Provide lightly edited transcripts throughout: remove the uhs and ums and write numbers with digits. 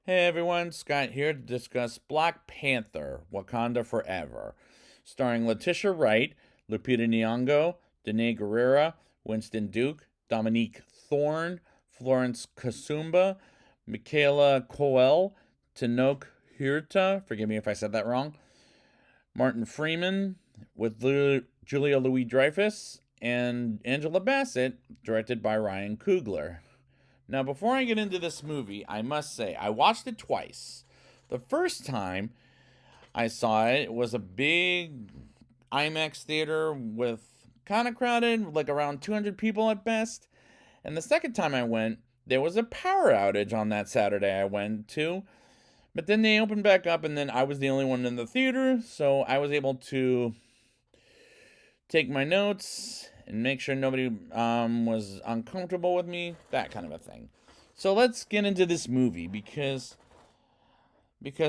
Hey everyone, Scott here to discuss Black Panther, Wakanda Forever, starring Letitia Wright, Lupita Nyong'o, Danae Guerrera, Winston Duke, Dominique Thorne, Florence Kasumba, Michaela Coel, Tanoke Huerta, forgive me if I said that wrong, Martin Freeman, with Julia Louis-Dreyfus, and Angela Bassett, directed by Ryan Coogler. Now, before I get into this movie, I must say, I watched it twice. The first time I saw it was a big IMAX theater with kind of crowded, like around 200 people at best. And the second time I went, there was a power outage on that Saturday I went to. But then they opened back up, and then I was the only one in the theater, so I was able to take my notes and make sure nobody was uncomfortable with me, that kind of a thing. So let's get into this movie because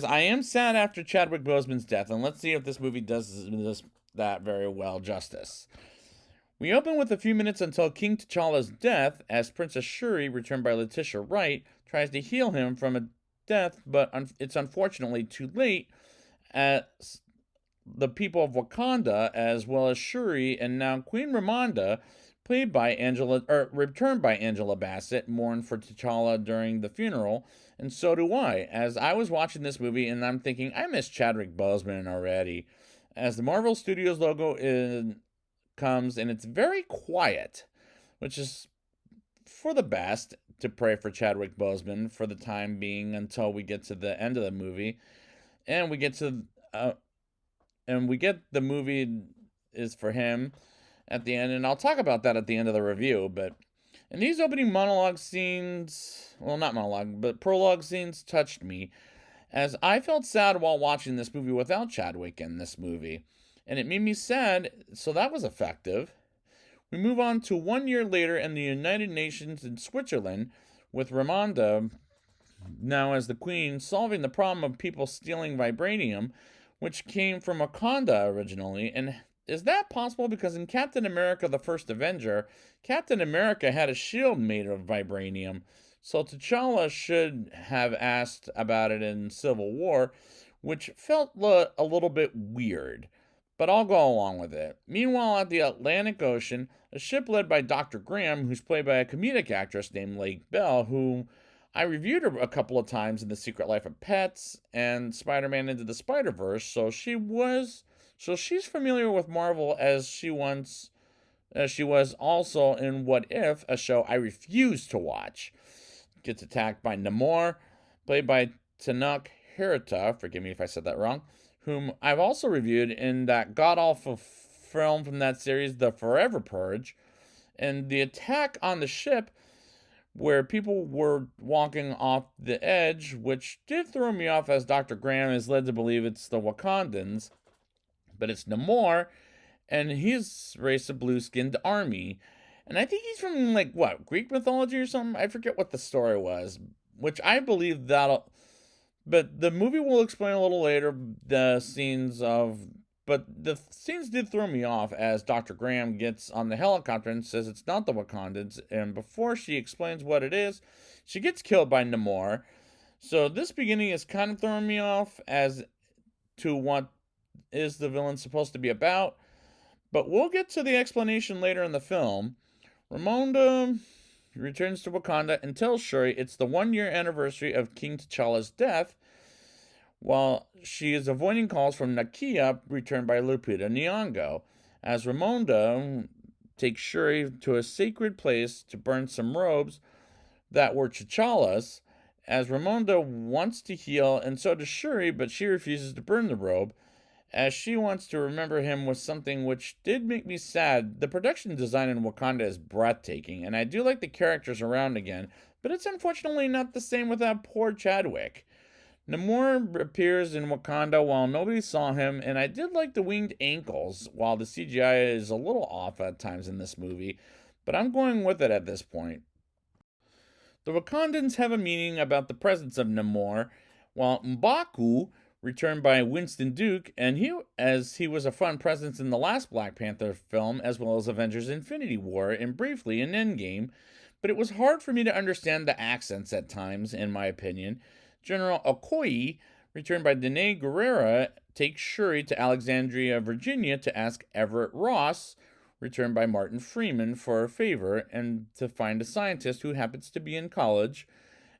I am sad after Chadwick Boseman's death, and let's see if this movie does that very well justice. We open with a few minutes until King T'Challa's death, as Princess Shuri, returned by Letitia Wright, tries to heal him from a death, but it's unfortunately too late, as the people of Wakanda, as well as Shuri and now Queen Ramonda, returned by Angela Bassett, mourn for T'Challa during the funeral, and so do I. As I was watching this movie, and I'm thinking, I miss Chadwick Boseman already. As the Marvel Studios logo comes, and it's very quiet, which is for the best to pray for Chadwick Boseman for the time being until we get to the end of the movie, and we get the movie is for him at the end, and I'll talk about that at the end of the review. But in these opening monologue scenes, well, not monologue, but prologue scenes touched me, as I felt sad while watching this movie without Chadwick in this movie, and it made me sad, so that was effective. We move on to 1 year later in the United Nations in Switzerland, with Ramonda, now as the Queen, solving the problem of people stealing vibranium, which came from Wakanda originally. And is that possible? Because in Captain America the First Avenger, Captain America had a shield made of vibranium. So T'Challa should have asked about it in Civil War, which felt a little bit weird. But I'll go along with it. Meanwhile, at the Atlantic Ocean, a ship led by Dr. Graham, who's played by a comedic actress named Lake Bell, who I reviewed her a couple of times in The Secret Life of Pets and Spider-Man Into the Spider-Verse, so she's familiar with Marvel as she was also in What If, a show I refuse to watch. Gets attacked by Namor, played by Tanoke Huerta, forgive me if I said that wrong, whom I've also reviewed in that god-awful film from that series, The Forever Purge. And the attack on the ship where people were walking off the edge, which did throw me off as Dr. Graham is led to believe it's the Wakandans, but it's Namor, and his race of blue-skinned army. And I think he's from, like, what, Greek mythology or something? I forget what the story was, which I believe that'll... But the movie will explain a little later the scenes of... But the scenes did throw me off as Dr. Graham gets on the helicopter and says it's not the Wakandans. And before she explains what it is, she gets killed by Namor. So this beginning is kind of throwing me off as to what is the villain supposed to be about. But we'll get to the explanation later in the film. Ramonda returns to Wakanda and tells Shuri it's the 1 year anniversary of King T'Challa's death, while she is avoiding calls from Nakia, returned by Lupita Nyong'o, as Ramonda takes Shuri to a sacred place to burn some robes that were T'Challa's, as Ramonda wants to heal, and so does Shuri, but she refuses to burn the robe, as she wants to remember him with something which did make me sad. The production design in Wakanda is breathtaking, and I do like the characters around again, but it's unfortunately not the same without poor Chadwick. Namor appears in Wakanda while nobody saw him, and I did like the winged ankles, while the CGI is a little off at times in this movie, but I'm going with it at this point. The Wakandans have a meaning about the presence of Namor, while M'Baku, returned by Winston Duke, and he was a fun presence in the last Black Panther film, as well as Avengers Infinity War, and briefly in Endgame, but it was hard for me to understand the accents at times, in my opinion. General Okoye, returned by Danae Guerrera, takes Shuri to Alexandria, Virginia to ask Everett Ross, returned by Martin Freeman, for a favor and to find a scientist who happens to be in college.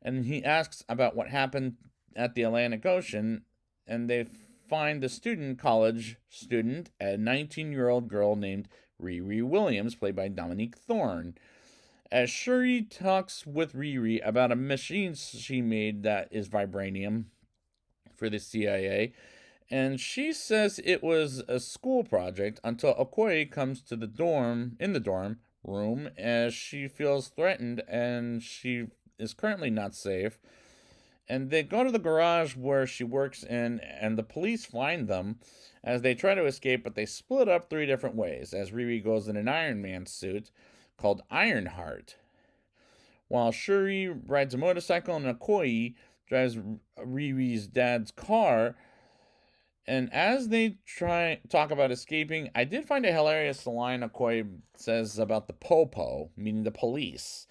And he asks about what happened at the Atlantic Ocean, and they find the college student, a 19-year-old girl named Riri Williams, played by Dominique Thorne. As Shuri talks with Riri about a machine she made that is vibranium for the CIA, and she says it was a school project until Okoye comes to the dorm room as she feels threatened and she is currently not safe. And they go to the garage where she works in, and the police find them as they try to escape, but they split up three different ways as Riri goes in an Iron Man suit called Ironheart, while Shuri rides a motorcycle and Okoye drives Riri's dad's car. And as they talk about escaping, I did find a hilarious line Okoye says about the popo, meaning the police.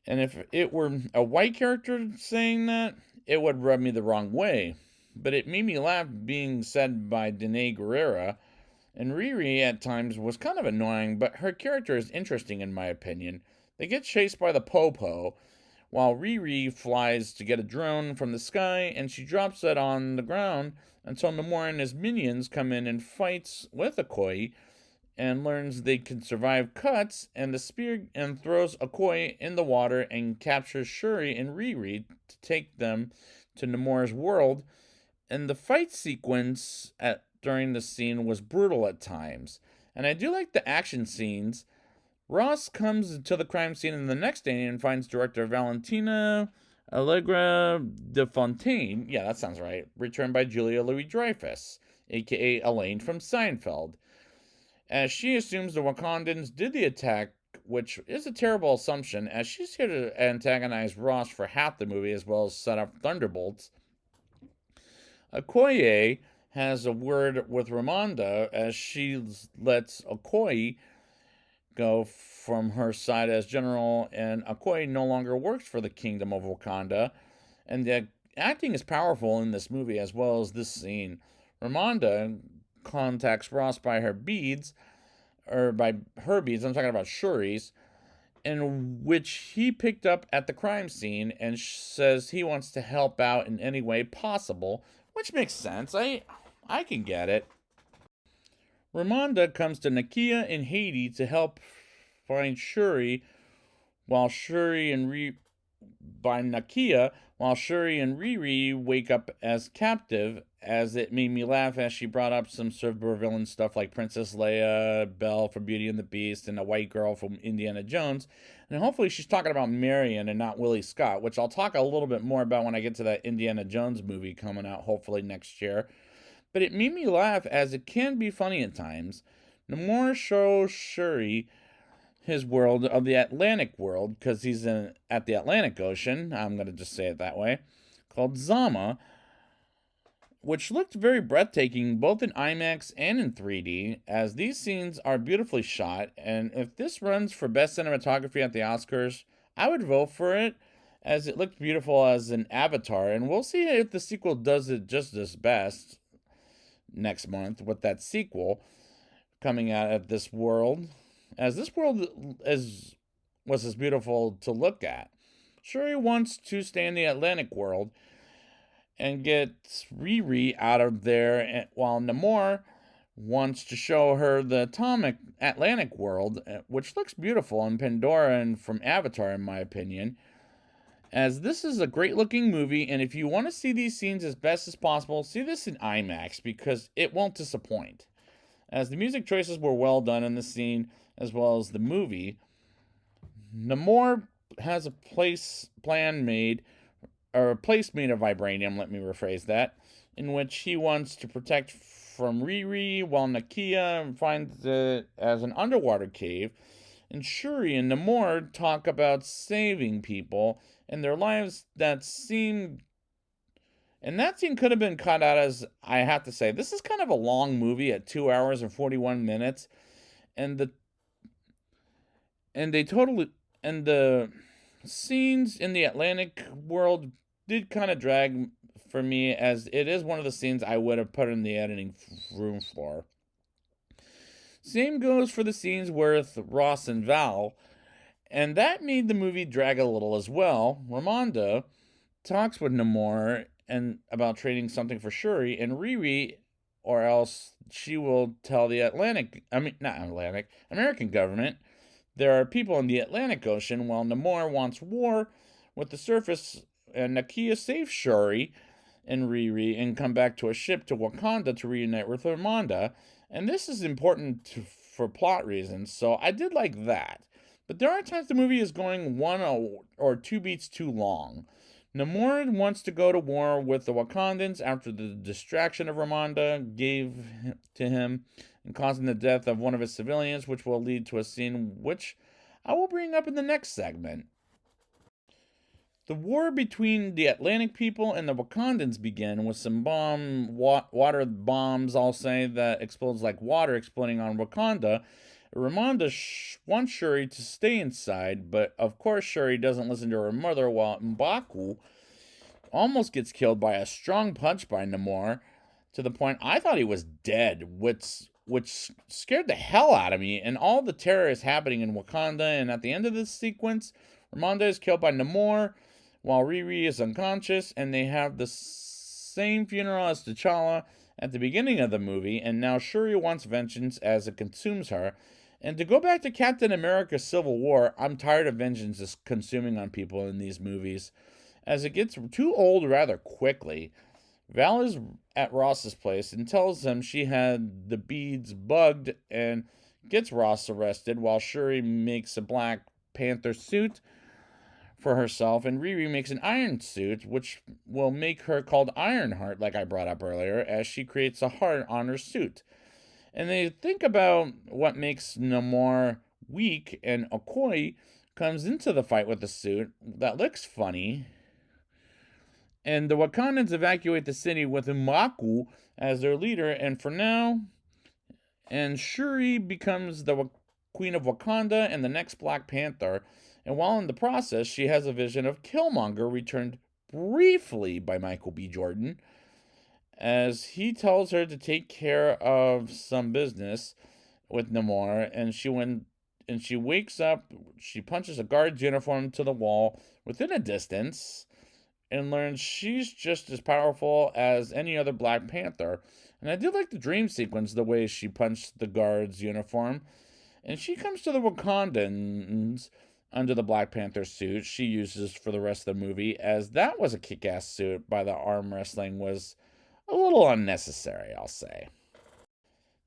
And if it were a white character saying that, it would rub me the wrong way. But it made me laugh being said by Danae Guerrera, and Riri at times was kind of annoying, but her character is interesting in my opinion. They get chased by the popo, while Riri flies to get a drone from the sky, and she drops it on the ground until Namor and his minions come in and fights with Okoye, and learns they can survive cuts, and the spear and throws Okoye in the water and captures Shuri and Riri to take them to Namor's world. And the fight sequence during the scene was brutal at times. And I do like the action scenes. Ross comes to the crime scene in the next day and finds director Valentina Allegra de Fontaine, yeah, that sounds right, returned by Julia Louis-Dreyfus, aka Elaine from Seinfeld, as she assumes the Wakandans did the attack, which is a terrible assumption, as she's here to antagonize Ross for half the movie as well as set up Thunderbolts. Okoye has a word with Ramonda as she lets Okoye go from her side as general, and Okoye no longer works for the Kingdom of Wakanda. And the acting is powerful in this movie as well as this scene. Ramonda contacts Ross by her beads, I'm talking about Shuri's, in which he picked up at the crime scene and says he wants to help out in any way possible, which makes sense. I can get it. Ramonda comes to Nakia in Haiti to help find Shuri, while Shuri and Riri wake up as captive, as it made me laugh as she brought up some supervillain stuff like Princess Leia, Belle from Beauty and the Beast, and a white girl from Indiana Jones. And hopefully she's talking about Marion and not Willie Scott, which I'll talk a little bit more about when I get to that Indiana Jones movie coming out hopefully next year. But it made me laugh as it can be funny at times. Namor shows Shuri his world of the Atlantic world, because he's at the Atlantic Ocean, I'm going to just say it that way, called Zama, which looked very breathtaking both in IMAX and in 3D, as these scenes are beautifully shot, and if this runs for Best Cinematography at the Oscars, I would vote for it, as it looked beautiful as an Avatar, and we'll see if the sequel does it just as best next month with that sequel coming out of this world, as this world was as beautiful to look at. Shuri wants to stay in the Atlantic world and get Riri out of there, while Namor wants to show her the atomic Atlantic world, which looks beautiful in Pandora and from Avatar, in my opinion. As this is a great looking movie, and if you want to see these scenes as best as possible, see this in IMAX because it won't disappoint. As the music choices were well done in the scene as well as the movie, Namor has a place made of vibranium, let me rephrase that, in which he wants to protect from Riri, while Nakia finds it as an underwater cave. And Shuri and Namor talk about saving people in their lives that scene could have been cut out, as I have to say. This is kind of a long movie at 2 hours and 41 minutes. And the scenes in the Atlantic world did kind of drag for me, as it is one of the scenes I would have put in the editing room floor. Same goes for the scenes with Ross and Val, and that made the movie drag a little as well. Ramonda talks with Namor and about trading something for Shuri, and Riri, or else she will tell the not Atlantic, American government there are people in the Atlantic Ocean, while Namor wants war with the surface, and Nakia saves Shuri and Riri and come back to a ship to Wakanda to reunite with Ramonda. And this is important for plot reasons, so I did like that. But there are times the movie is going one or two beats too long. Namor wants to go to war with the Wakandans after the distraction of Ramonda gave to him and causing the death of one of his civilians, which will lead to a scene which I will bring up in the next segment. The war between the Atlantic people and the Wakandans began with some water bombs, I'll say, that explodes like water exploding on Wakanda. Ramonda wants Shuri to stay inside, but of course Shuri doesn't listen to her mother, while M'Baku almost gets killed by a strong punch by Namor, to the point I thought he was dead, which scared the hell out of me. And all the terror is happening in Wakanda, and at the end of this sequence, Ramonda is killed by Namor, while Riri is unconscious, and they have the same funeral as T'Challa at the beginning of the movie, and now Shuri wants vengeance as it consumes her. And to go back to Captain America Civil War, I'm tired of vengeance is consuming on people in these movies, as it gets too old rather quickly. Val is at Ross's place and tells him she had the beads bugged and gets Ross arrested, while Shuri makes a Black Panther suit for herself, and Riri makes an iron suit, which will make her called Ironheart, like I brought up earlier, as she creates a heart on her suit. And they think about what makes Namor weak, and Okoye comes into the fight with the suit that looks funny. And the Wakandans evacuate the city with M'Baku as their leader, and for now, and Shuri becomes the Queen of Wakanda and the next Black Panther. And while in the process, she has a vision of Killmonger, returned briefly by Michael B. Jordan, as he tells her to take care of some business with Namor, and she wakes up, she punches a guard's uniform to the wall within a distance and learns she's just as powerful as any other Black Panther. And I did like the dream sequence, the way she punched the guard's uniform. And she comes to the Wakandans under the Black Panther suit she uses for the rest of the movie, as that was a kick-ass suit by the arm wrestling was a little unnecessary, I'll say.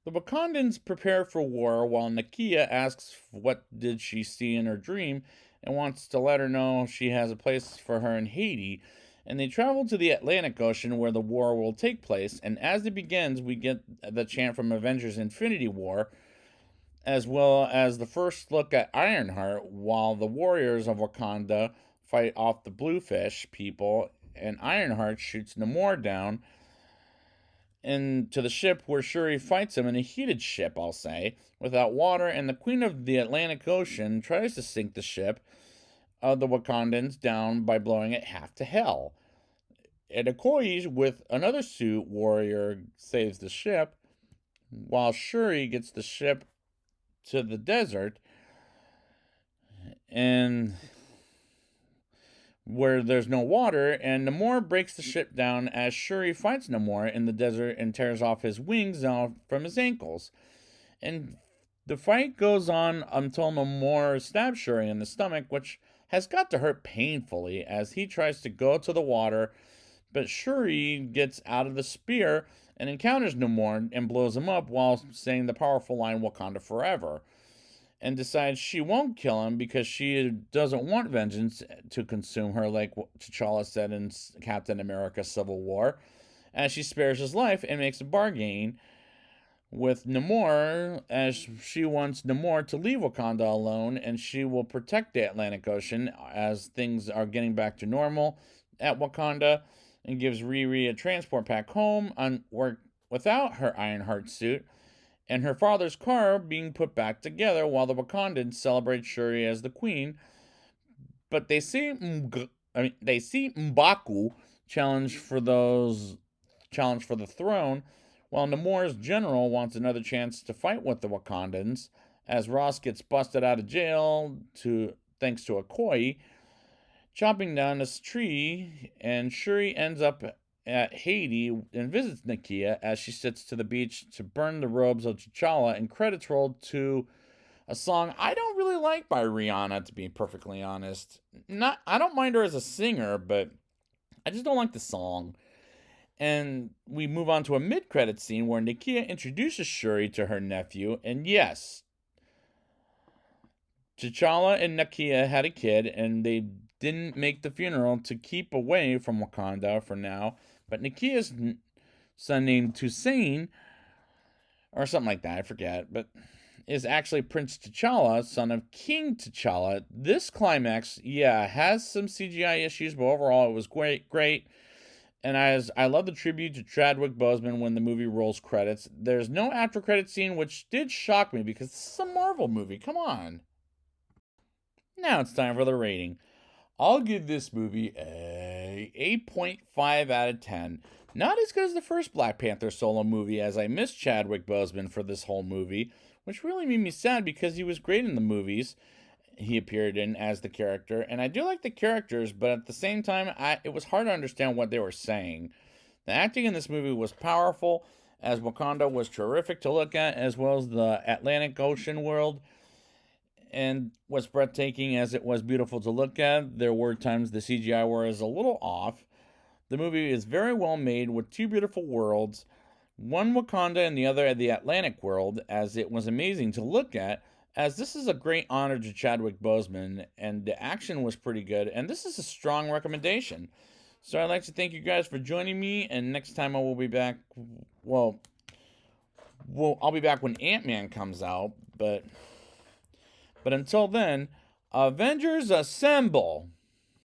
The Wakandans prepare for war, while Nakia asks what did she see in her dream and wants to let her know she has a place for her in Haiti. And they travel to the Atlantic Ocean where the war will take place, and as it begins, we get the chant from Avengers Infinity War, as well as the first look at Ironheart, while the warriors of Wakanda fight off the Bluefish people, and Ironheart shoots Namor down into the ship where Shuri fights him in a heated ship, I'll say, without water, and the Queen of the Atlantic Ocean tries to sink the ship of the Wakandans down by blowing it half to hell. And Okoye, with another suit warrior, saves the ship, while Shuri gets the ship to the desert, and where there's no water, and Namor breaks the ship down as Shuri fights Namor in the desert and tears off his wings from his ankles. And the fight goes on until Namor stabs Shuri in the stomach, which has got to hurt painfully as he tries to go to the water, but Shuri gets out of the spear and encounters Namor and blows him up while saying the powerful line Wakanda forever, and decides she won't kill him because she doesn't want vengeance to consume her, like T'Challa said in Captain America Civil War, as she spares his life and makes a bargain with Namor, as she wants Namor to leave Wakanda alone, and she will protect the Atlantic Ocean as things are getting back to normal at Wakanda, and gives Riri a transport pack home without her Ironheart suit, and her father's car being put back together, while the Wakandans celebrate Shuri as the queen. But they say they see M'Baku challenge for those challenge for the throne, while Namor's general wants another chance to fight with the Wakandans. As Ross gets busted out of jail thanks to a koi, chopping down this tree, and Shuri ends up at Haiti and visits Nakia as she sits to the beach to burn the robes of T'Challa, and credits roll to a song I don't really like by Rihanna, to be perfectly honest. I don't mind her as a singer, but I just don't like the song. And we move on to a mid-credit scene where Nakia introduces Shuri to her nephew, and yes, T'Challa and Nakia had a kid, and they didn't make the funeral to keep away from Wakanda for now. But Nakia's son, named Toussaint, or something like that, I forget, but is actually Prince T'Challa, son of King T'Challa. This climax, yeah, has some CGI issues, but overall it was great. And as I love the tribute to Chadwick Boseman when the movie rolls credits, there's no after credit scene, which did shock me because this is a Marvel movie. Come on. Now it's time for the rating. I'll give this movie a 8.5 out of 10. Not as good as the first Black Panther solo movie, as I missed Chadwick Boseman for this whole movie, which really made me sad because he was great in the movies he appeared in as the character, and I do like the characters, but at the same time, it was hard to understand what they were saying. The acting in this movie was powerful, as Wakanda was terrific to look at, as well as the Atlantic Ocean world, and was breathtaking as it was beautiful to look at. There were times the CGI was a little off. The movie is very well made with two beautiful worlds, one Wakanda and the other the Atlantic world, as it was amazing to look at, as this is a great honor to Chadwick Boseman, and the action was pretty good, and this is a strong recommendation. So I'd like to thank you guys for joining me, and next time I will be back, I'll be back when Ant-Man comes out, but until then, Avengers Assemble!